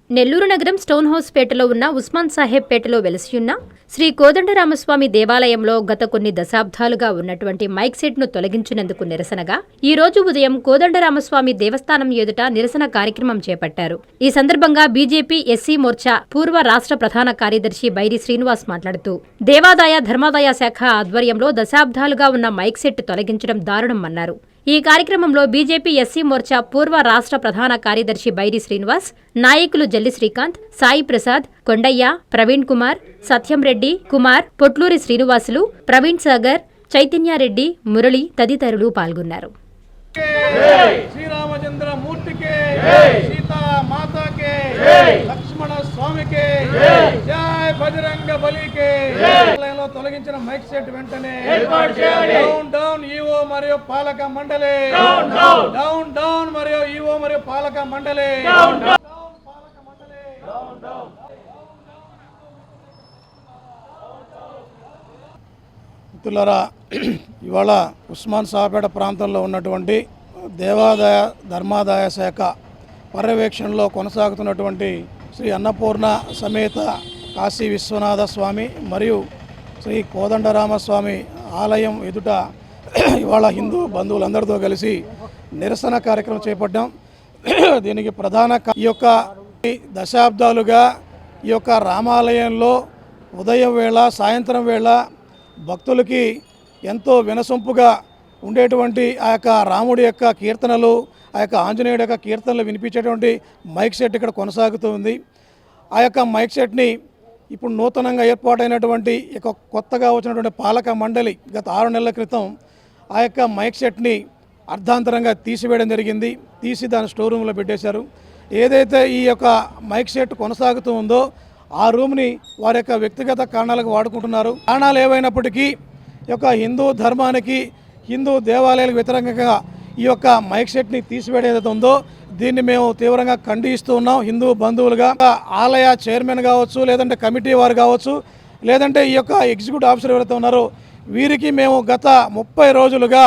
నెల్లూరు నగరం stone house పేటలో ఉన్న ఉస్మాన్ సాహెబ్ పేటలో వెలసియున్న శ్రీ కోదండరామస్వామి దేవాలయంలో గత కొన్ని దశాబ్దాలుగా ఉన్నటువంటి మైక్ సెట్ను తొలగించినందుకు నిరసనగా ఈ రోజు ఉదయం కోదండరామస్వామి దేవస్థానం ఎదుట నిరసన కార్యక్రమం చేపట్టారు. ఈ సందర్భంగా బీజేపీ ఎస్సీ మోర్చా పూర్వ రాష్ట్ర ప్రధాన కార్యదర్శి బైరి శ్రీనివాస్ మాట్లాడుతూ దేవాదాయ ధర్మాదాయ శాఖ ఆధ్వర్యంలో దశాబ్దాలుగా ఉన్న మైక్ సెట్ తొలగించడం దారుణమన్నారు. ఈ కార్యక్రమంలో బీజేపీ ఎస్సీ మోర్చా పూర్వ రాష్ట్ర ప్రధాన కార్యదర్శి బైరి శ్రీనివాస్, నాయకులు జల్లి శ్రీకాంత్, సాయి ప్రసాద్, కొండయ్య, ప్రవీణ్ కుమార్, సత్యం రెడ్డి, కుమార్, పొట్లూరి శ్రీనివాసులు, ప్రవీణ్ సాగర్, చైతన్యారెడ్డి, మురళి తదితరులు పాల్గొన్నారు. తొలగించిన మైక్ సెట్ వెంటనే డౌన్ డౌన్ ఈవో మరియు పాలక మండలి, డౌన్ డౌన్ మరియు ఈవో మరియు పాలక మండలి. మిత్రులారా, ఇవాళ ఉస్మాన్ సాహెబ్ ప్రాంతంలో ఉన్నటువంటి దేవాదాయ ధర్మాదాయ శాఖ పర్యవేక్షణలో కొనసాగుతున్నటువంటి శ్రీ అన్నపూర్ణ సమేత కాశీ విశ్వనాథ స్వామి మరియు శ్రీ కోదండరామస్వామి ఆలయం ఎదుట ఇవాళ హిందూ బంధువులందరితో కలిసి నిరసన కార్యక్రమం చేపట్టాం. దీనికి ప్రధాన ఈ యొక్క దశాబ్దాలుగా ఈ యొక్క రామాలయంలో ఉదయం వేళ సాయంత్రం వేళ భక్తులకి ఎంతో వినసొంపుగా ఉండేటువంటి ఆ యొక్క రాముడి యొక్క కీర్తనలు, ఆ యొక్క ఆంజనేయుడి యొక్క కీర్తనలు వినిపించేటువంటి మైక్ సెట్ ఇక్కడ కొనసాగుతూ ఉంది. ఆ యొక్క మైక్ సెట్ని ఇప్పుడు నూతనంగా ఏర్పాటైనటువంటి కొత్తగా వచ్చినటువంటి పాలక మండలి గత 6 నెలల క్రితం ఆ యొక్క మైక్ సెట్ని అర్ధాంతరంగా తీసివేయడం జరిగింది. తీసి దాని స్టోర్ రూమ్లో పెట్టేశారు. ఏదైతే ఈ యొక్క మైక్ సెట్ కొనసాగుతూ ఉందో ఆ రూమ్ని వారి యొక్క వ్యక్తిగత కారణాలకు వాడుకుంటున్నారు. కారణాలు ఏవైనప్పటికీ ఈ యొక్క హిందూ ధర్మానికి, హిందూ దేవాలయాలకు వ్యతిరేకంగా ఈ యొక్క మైక్ సెట్ని తీసివేయడం ఏదైతే ఉందో దీన్ని మేము తీవ్రంగా ఖండిస్తూ ఉన్నాం. హిందూ బంధువులుగా ఆలయ చైర్మన్ కావచ్చు, లేదంటే కమిటీ వారు కావచ్చు, లేదంటే ఈ యొక్క ఎగ్జిక్యూటివ్ ఆఫీసర్ ఎవరైతే ఉన్నారో వీరికి మేము గత 30 రోజులుగా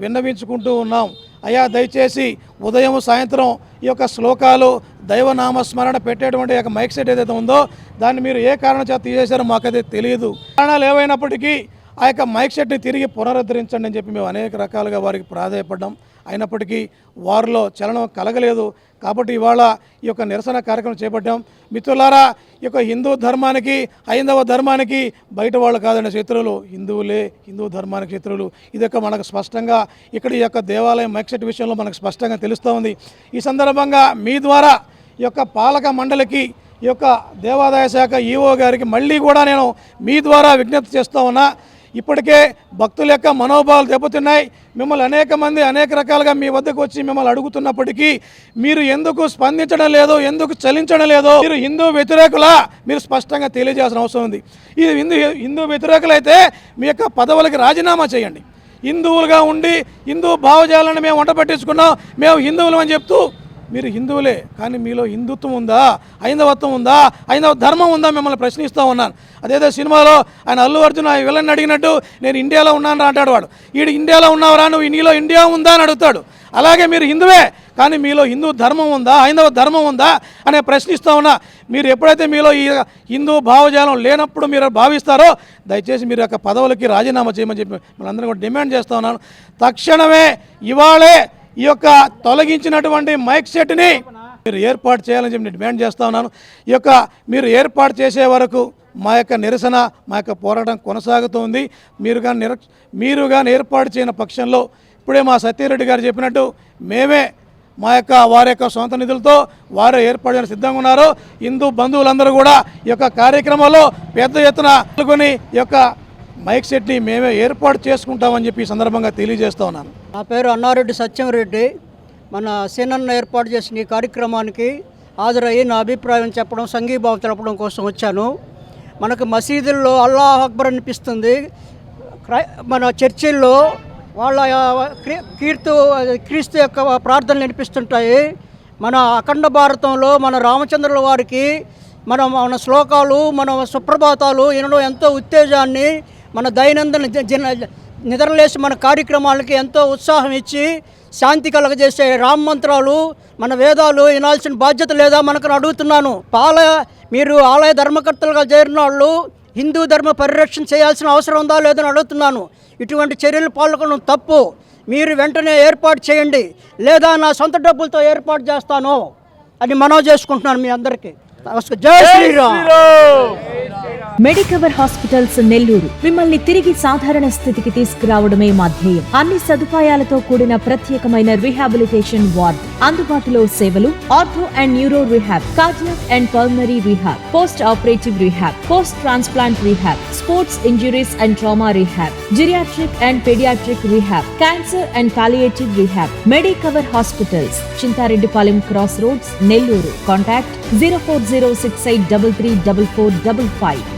విన్నవించుకుంటూ ఉన్నాం. అయ్యా, దయచేసి ఉదయం సాయంత్రం ఈ యొక్క శ్లోకాలు దైవనామస్మరణ పెట్టేటువంటి యొక్క మైక్ సెట్ ఏదైతే ఉందో దాన్ని మీరు ఏ కారణం చేత తీసేశారో మాకైతే తెలియదు. కారణాలు ఏవైనప్పటికీ ఆ యొక్క మైక్ సెట్ని తిరిగి పునరుద్ధరించండి అని చెప్పి మేము అనేక రకాలుగా వారికి ప్రాధాయపడ్డాం. అయినప్పటికీ వారిలో చలనం కలగలేదు. కాబట్టి ఇవాళ ఈ యొక్క నిరసన కార్యక్రమం చేపట్టాం. మిత్రులారా, ఈ యొక్క హిందూ ధర్మానికి, హైందవ ధర్మానికి బయట వాళ్ళు కాదండి శత్రువులు, హిందువులే హిందూ ధర్మానికి శత్రువులు. ఇది మనకు స్పష్టంగా ఇక్కడ ఈ యొక్క దేవాలయం మైక్ సెట్ విషయంలో మనకు స్పష్టంగా తెలుస్తూ ఉంది. ఈ సందర్భంగా మీ ద్వారా ఈ యొక్క పాలక మండలికి, ఈ యొక్క దేవాదాయ శాఖ ఈఓ గారికి మళ్ళీ కూడా నేను మీ ద్వారా విజ్ఞప్తి చేస్తూ ఉన్నా. ఇప్పటికే భక్తుల యొక్క మనోభావాలు దెబ్బతిన్నాయి. మిమ్మల్ని అనేక మంది అనేక రకాలుగా మీ వద్దకు వచ్చి మిమ్మల్ని అడుగుతున్నప్పటికీ మీరు ఎందుకు స్పందించడం లేదో, ఎందుకు చలించడం లేదో, మీరు హిందూ వ్యతిరేకులా మీరు స్పష్టంగా తెలియజేయాల్సిన అవసరం ఉంది. ఇది హిందూ వ్యతిరేకులైతే మీ యొక్క పదవులకి రాజీనామా చేయండి. హిందువులుగా ఉండి హిందూ భావజాలను మేము వంట పట్టించుకున్నాం, మేము హిందువులు అని చెప్తూ మీరు హిందువులే, కానీ మీలో హిందుత్వం ఉందా, హైందవత్వం ఉందా, హైందవ ధర్మం ఉందా మిమ్మల్ని ప్రశ్నిస్తూ ఉన్నాను. అదేదో సినిమాలో ఆయన అల్లు అర్జున్ ఆ విలన్ అడిగినట్టు నేను ఇండియాలో ఉన్నాను అంటాడు. వాడు ఈడు ఇండియాలో ఉన్నావురా, నువ్వు నీలో ఇండియా ఉందా అని అడుగుతాడు. అలాగే మీరు హిందువే, కానీ మీలో హిందూ ధర్మం ఉందా, హైందవ ధర్మం ఉందా అనే ప్రశ్నిస్తూ ఉన్నా. మీరు ఎప్పుడైతే మీలో ఈ హిందూ భావజాలం లేనప్పుడు మీరు భావిస్తారో దయచేసి మీరు యొక్క పదవులకి రాజీనామా చేయమని చెప్పి మనందరం కూడా డిమాండ్ చేస్తూ ఉన్నాను. తక్షణమే ఇవాళే ఈ యొక్క తొలగించినటువంటి మైక్ సెట్ని మీరు ఏర్పాటు చేయాలని చెప్పి డిమాండ్ చేస్తూ ఉన్నాను. ఈ యొక్క మీరు ఏర్పాటు చేసే వరకు మా యొక్క నిరసన, మా యొక్క పోరాటం కొనసాగుతుంది. మీరు కానీ ఏర్పాటు చేయని పక్షంలో ఇప్పుడే మా సత్యారెడ్డి గారు చెప్పినట్టు మేమే వారి యొక్క సొంత నిధులతో వారు ఏర్పాటు చేయడానికి సిద్ధంగా ఉన్నారు. హిందూ బంధువులందరూ కూడా ఈ యొక్క కార్యక్రమంలో పెద్ద ఎత్తున పాల్గొని ఈ యొక్క మైక్ సెట్ని మేమే ఏర్పాటు చేసుకుంటామని చెప్పి ఈ సందర్భంగా తెలియజేస్తూ ఉన్నాను. నా పేరు అన్నారెడ్డి సత్యం రెడ్డి. మన సీనన్న ఏర్పాటు చేసిన ఈ కార్యక్రమానికి హాజరయ్యి నా అభిప్రాయం చెప్పడం, సంఘీభావం తెలపడం కోసం వచ్చాను. మనకు మసీదుల్లో అల్లాహ్ అక్బర్ అనిపిస్తుంది, మన చర్చిల్లో వాళ్ళ క్రీస్తు యొక్క ప్రార్థనలు వినిపిస్తుంటాయి. మన అఖండ భారతంలో మన రామచంద్రుల వారికి మన శ్లోకాలు, మన సుప్రభాతాలు వినడం ఎంతో ఉత్తేజాన్ని, మన దైనందిన నిద్రలేసి మన కార్యక్రమాలకి ఎంతో ఉత్సాహం ఇచ్చి శాంతి కలగజేసే రామ మంత్రాలు మన వేదాలు వినాల్సిన బాధ్యత లేదా మనకు అడుగుతున్నాను. మీరు ఆలయ ధర్మకర్తలుగా చేరిన వాళ్ళు హిందూ ధర్మ పరిరక్షణ చేయాల్సిన అవసరం ఉందా లేదని అడుగుతున్నాను. ఇటువంటి చర్యలు పాల్గొనడం తప్పు. మీరు వెంటనే ఏర్పాటు చేయండి, లేదా నా సొంత డబ్బులతో ఏర్పాటు చేస్తాను అని మనవి చేసుకుంటున్నాను మీ అందరికీ. జై శ్రీరామ్. మెడికవర్ హాస్పిటల్స్ నెల్లూరు మిమ్మల్ని తిరిగి సాధారణ స్థితికి తీసుకురావడమే మా ధ్యేయం. అన్ని సదుపాయాలతో కూడిన ప్రత్యేకమైన రీహాబిలిటేషన్ వార్డ్, అందుబాటులో సేవలు ortho and neuro rehab, cardiac and pulmonary rehab, post operative rehab, post transplant rehab, sports injuries and trauma rehab, geriatric and paediatric rehab, cancer and palliative rehab. Medicover hospitals, Chintareddypalem cross roads, Nellore. Contact 040683344555.